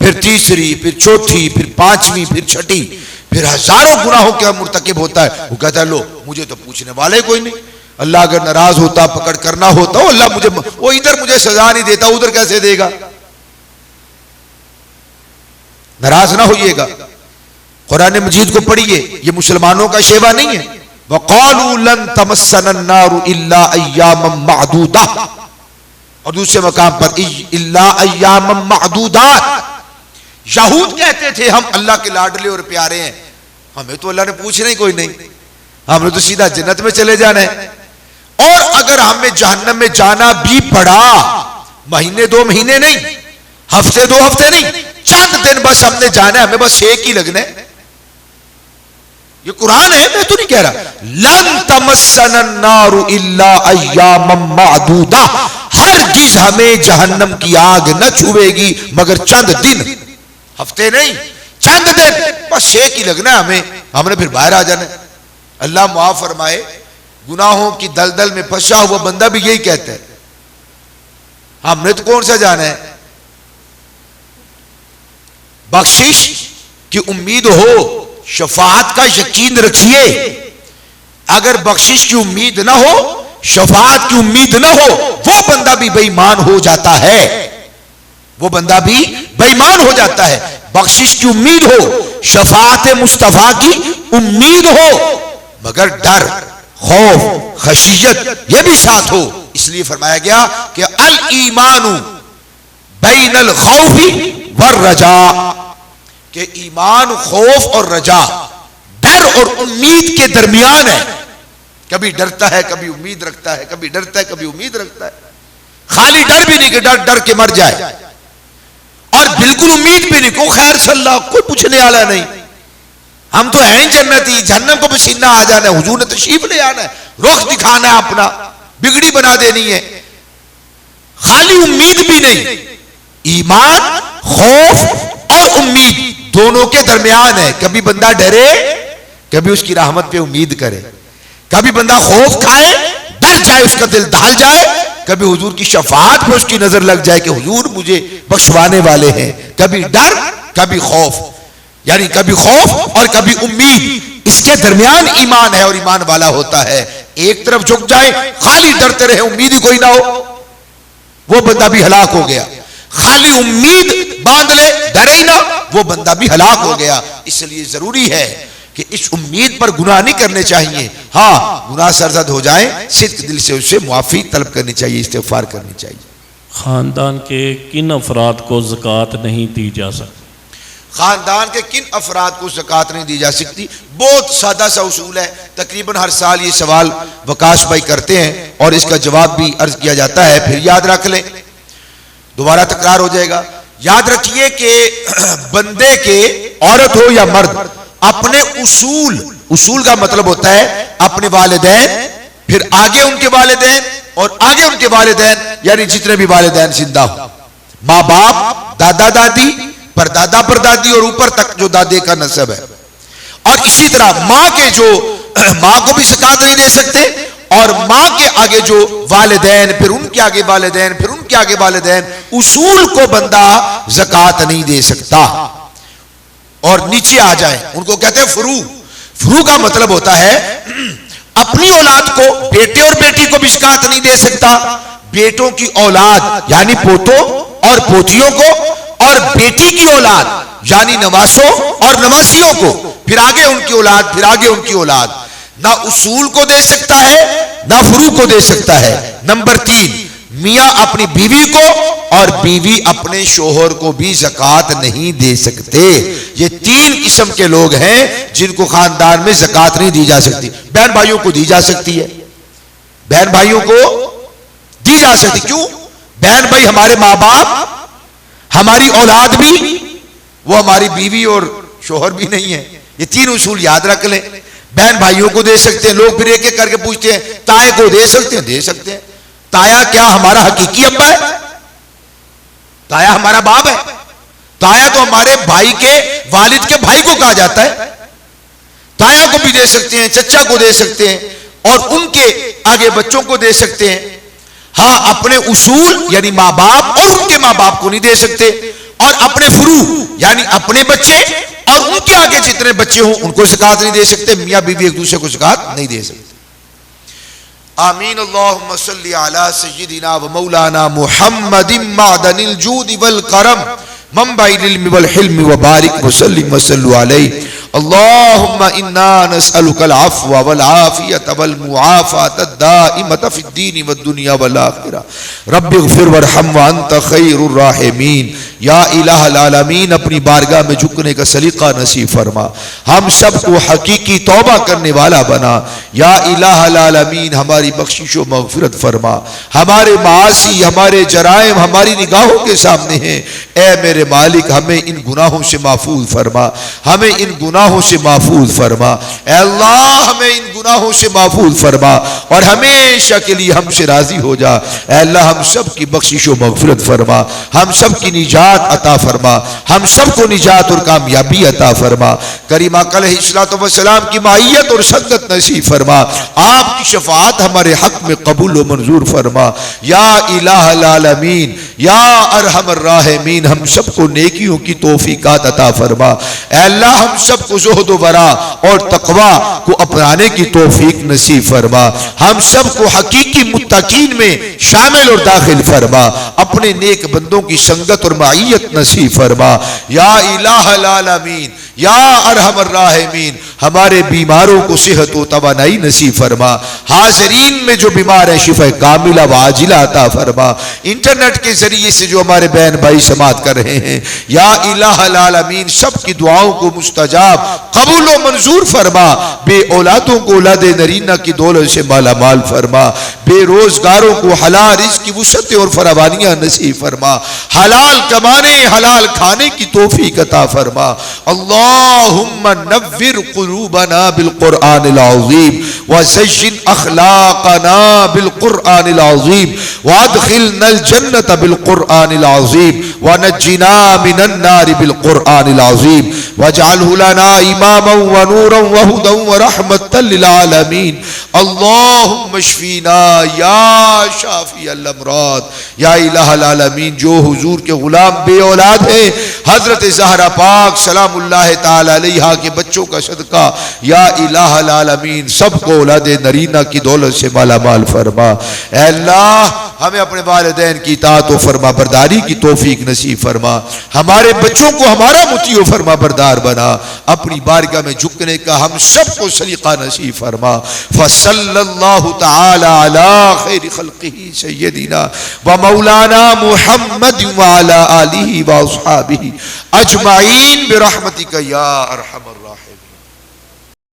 پھر تیسری، پھر چوتھی، پھر پانچویں، پھر چھٹی، پھر ہزاروں گناہوں کے مرتکب ہوتا ہے، وہ کہتا ہے لو مجھے تو پوچھنے والے کوئی نہیں، اللہ اگر ناراض ہوتا، پکڑ کرنا ہوتا، اللہ مجھے، وہ ادھر مجھے سزا نہیں دیتا، ادھر کیسے دے گا؟ ناراض نہ ہوئیے گا، قرآن مجید کو پڑھیے، یہ مسلمانوں کا شیوا نہیں ہے۔ وَقَالُوا لَن تَمَسَّنَا النَّارُ إِلَّا أَيَّامًا مَعْدُودَةً، اور دوسرے مقام پر إِلَّا أَيَّامًا مَعْدُودَاتٍ، یہود کہتے تھے ہم اللہ کے لاڈلے اور پیارے ہیں، ہمیں تو اللہ نے پوچھنا ہی کوئی نہیں، ہم نے تو سیدھا جنت میں چلے جانا ہے، اور اگر ہمیں جہنم میں جانا بھی پڑا، مہینے 2 مہینے نہیں، ہفتے 2 ہفتے نہیں، چند دن بس ہم نے جانا ہے، ہمیں بس ایک ہی لگنا ہے۔ یہ قرآن ہے، میں تو نہیں کہہ رہا۔ لن تمسنا النار الا ایاما معدودہ، ہرگز ہمیں جہنم کی آگ نہ چھوئے گی مگر چند دن، ہفتے نہیں، چند دن، بس ایک ہی لگنا ہے ہمیں، ہم نے پھر باہر آ جانا ہے۔ اللہ معاف فرمائے، گناہوں کی دلدل میں پھنسا ہوا بندہ بھی یہی کہتا ہے، ہم نے تو کون سا جانا ہے؟ بخشش کی امید ہو، شفاعت کا یقین رکھیے، اگر بخشش کی امید نہ ہو، شفاعت کی امید نہ ہو، وہ بندہ بھی بے ایمان ہو جاتا ہے، وہ بندہ بھی بے ایمان ہو جاتا ہے۔ بخشش کی امید ہو، شفاعت مصطفیٰ کی امید ہو، مگر ڈر، خوف، خشیت یہ بھی ساتھ ہو، اس لیے فرمایا گیا کہ الایمان بین الخوف والرجاء، کہ ایمان خوف اور رجا، ڈر اور امید کے درمیان ہے، کبھی ڈرتا ہے کبھی امید رکھتا ہے، کبھی ڈرتا ہے کبھی امید رکھتا ہے، خالی ڈر بھی نہیں کہ ڈر کے مر جائے، اور بالکل امید بھی نہیں کہ خیر صلی اللہ، کوئی پوچھنے والا نہیں، ہم تو ہیں جنتی، جہنم کو پسینہ آ جانا ہے، حضور نے تشریف لے آنا ہے، رخ دکھانا ہے اپنا، بگڑی بنا دینی ہے، خالی امید بھی نہیں، ایمان، خوف اور امید دونوں کے درمیان ہے، کبھی بندہ ڈرے، کبھی اس کی رحمت پہ امید کرے، کبھی بندہ خوف کھائے، ڈر جائے، اس کا دل دہل جائے، کبھی حضور کی شفاعت پہ اس کی نظر لگ جائے کہ حضور مجھے بخشوانے والے ہیں، کبھی ڈر کبھی خوف، یعنی کبھی خوف اور کبھی امید، اس کے درمیان ایمان ہے اور ایمان والا ہوتا ہے۔ ایک طرف جھک جائے، خالی ڈرتے رہے، امید ہی کوئی نہ ہو، وہ بندہ بھی ہلاک ہو گیا، خالی امید باندھ لے، ڈرے ہی نہ، وہ بندہ بھی ہلاک ہو گیا۔ اس لیے ضروری ہے کہ اس امید پر گناہ نہیں کرنے چاہیے، ہاں گناہ سرزد ہو جائیں، صدق دل سے اسے معافی طلب کرنی چاہیے، استغفار کرنی چاہیے۔ خاندان کے کن افراد کو زکوٰۃ نہیں دی جا سکتی؟ خاندان کے کن افراد کو زکوٰۃ نہیں دی جا سکتی؟ بہت سادہ سا اصول ہے، تقریباً ہر سال یہ سوال وکاس بھائی کرتے ہیں اور اس کا جواب بھی عرض کیا جاتا ہے، پھر یاد رکھ لیں، دوبارہ تکرار ہو جائے گا۔ یاد رکھیے کہ بندے کے عورت ہو یا مرد اپنے اصول کا مطلب ہوتا ہے اپنے والدین، پھر آگے ان کے والدین اور آگے ان کے والدین، یعنی جتنے بھی والدین زندہ ہو، ماں باپ، دادا دادی، پر دادا پر دادی اور اوپر تک جو دادے کا نسب ہے. اور اسی طرح ماں کے جو ماں کو بھی زکات نہیں دے سکتے، اور ماں کے آگے جو والدین، پھر ان کے آگے والدین، پھر ان کے آگے والدین، اصول کو بندہ زکات نہیں دے سکتا. اور نیچے آ جائیں، ان کو کہتے ہیں فرو. فرو کا مطلب ہوتا ہے اپنی اولاد کو، بیٹے اور بیٹی کو بھی زکات نہیں دے سکتا، بیٹوں کی اولاد یعنی پوتوں اور پوتیوں کو، اور بیٹی کی اولاد یعنی نواسوں اور نواسیوں کو، پھر آگے ان کی اولاد، پھر آگے ان کی اولاد. نہ اصول کو دے سکتا ہے نہ فرو کو دے سکتا ہے. نمبر 3، میاں اپنی بیوی کو اور بیوی اپنے شوہر کو بھی زکات نہیں دے سکتے. یہ 3 قسم کے لوگ ہیں جن کو خاندان میں زکات نہیں دی جا سکتی. بہن بھائیوں کو دی جا سکتی ہے، بہن بھائیوں کو دی جا سکتی. کیوں؟ بہن بھائی ہمارے ماں باپ، ہماری اولاد بھی، وہ ہماری بیوی اور شوہر بھی نہیں ہے. یہ 3 اصول یاد رکھ لیں. بہن بھائیوں کو دے سکتے ہیں. لوگ پھر ایک ایک کر کے پوچھتے ہیں تائے کو دے سکتے ہیں؟ دے سکتے ہیں. تایا کیا ہمارا حقیقی ابا ہے؟ تایا ہمارا باپ ہے؟ تایا تو ہمارے بھائی کے والد کے بھائی کو کہا جاتا ہے. تایا کو بھی دے سکتے ہیں، چچا کو دے سکتے ہیں، اور ان کے آگے بچوں کو دے سکتے ہیں. ہاں اپنے اصول یعنی ماں باپ اور ان کے ماں باپ کو نہیں دے سکتے، اور اپنے فرو یعنی اپنے بچے اور ان کے آگے جتنے بچے ہوں ان کو زکات نہیں دے سکتے. میاں بیوی ایک دوسرے کو زکات نہیں دے سکتے. آمین. اللہم صلی علی سیدنا و مولانا محمد معدن الجود والکرم منبع العلم والحلم وبارک وسلم وصلوا علیہ. اللہم انا نسألک العفو والعافیت والمعافات الدائمت فی الدین والدنیا والآخرہ. رب اغفر ورحم وانت خیر الراحمین. یا الہ العالمین اپنی بارگاہ میں جھکنے کا سلیقہ نصیب فرما، ہم سب کو حقیقی توبہ کرنے والا بنا. یا الہ العالمین ہماری بخشش و مغفرت فرما. ہمارے معاصی، ہمارے جرائم ہماری نگاہوں کے سامنے ہیں. اے میرے مالک ہمیں ان گناہوں سے محفوظ فرما، ہمیں ان گناہوں سے محفوظ فرما. اے اللہ ہمیں ان گناہوں سے محفوظ فرما اور ہمیشہ کے لیے ہم سے راضی ہو جا. اے اللہ ہم سب کی بخشش و مغفرت فرما، ہم سب کی نجات عطا فرما، ہم سب کو نجات اور کامیابی عطا فرما. کریم آقا علیہ الصلوۃ والسلام کی معیت اور سنت نصیب فرما. آپ کی شفاعت ہمارے حق میں قبول و منظور فرما. یا الہ العالمین یا ارحم الراحمین ہم سب کو نیکیوں کی توفیقات عطا فرما. اے اللہ ہم سب کو زہد و ورع اور تقوی کو اپنانے کی توفیق نصیب فرما. ہم سب کو حقیقی متقین میں شامل اور داخل فرما. اپنے نیک بندوں کی سنگت اور معیت نصیب فرما. یا الہ العالمین یا ارحم الراحمین ہمارے بیماروں کو صحت و توانائی نصیب فرما. حاضرین میں جو بیمار ہیں شفا کاملہ و عاجلہ عطا فرما. انٹرنیٹ کے ذریعے سے جو ہمارے بہن بھائی سماعت کر رہے ہیں یا الہ العالمین سب کی دعاؤں کو مستجاب قبول و منظور فرما. بے اولادوں کو اولاد نرینہ کی دولت سے مالا مال فرما. بے روزگاروں کو حلال رزق کی وسعت اور فراوانیاں نصیب فرما. حلال کمانے حلال کھانے کی توفیق عطا فرما. اللہم نور قلوبنا بالقرآن العظیم وزین اخلاقنا بالقرآن العظیم وادخلنا الجنة بالقرآن العظیم ونجنا من النار بالقرآن العظیم واجعله لنا اماما ونورا وهدى ورحمة للعالمین. اللہم اشفینا یا شافی الامراض. یا الہ العالمین جو حضور کے غلام بے اولاد ہیں حضرت زہرا پاک سلام اللہ تعالی علیہا کے بچوں کا صدقہ یا الہ العالمین سب کو اولاد نرینہ کی دولت سے مالا مال فرما. اے اللہ ہمیں اپنے والدین کی اطاعت و فرما برداری کی توفیق نصیب فرما. ہمارے بچوں کو ہمارا مطیع و فرما بردار بنا. اپنی بارگاہ میں جھکنے کا ہم سب کو سلیقہ نصیب فرما. فصلی اللہ تعالی علی خیر خلقہ سیدنا و مولانا محمد وعلی آلہ و اصحابہ اجمعین برحمتک یا ارحم الراحمین.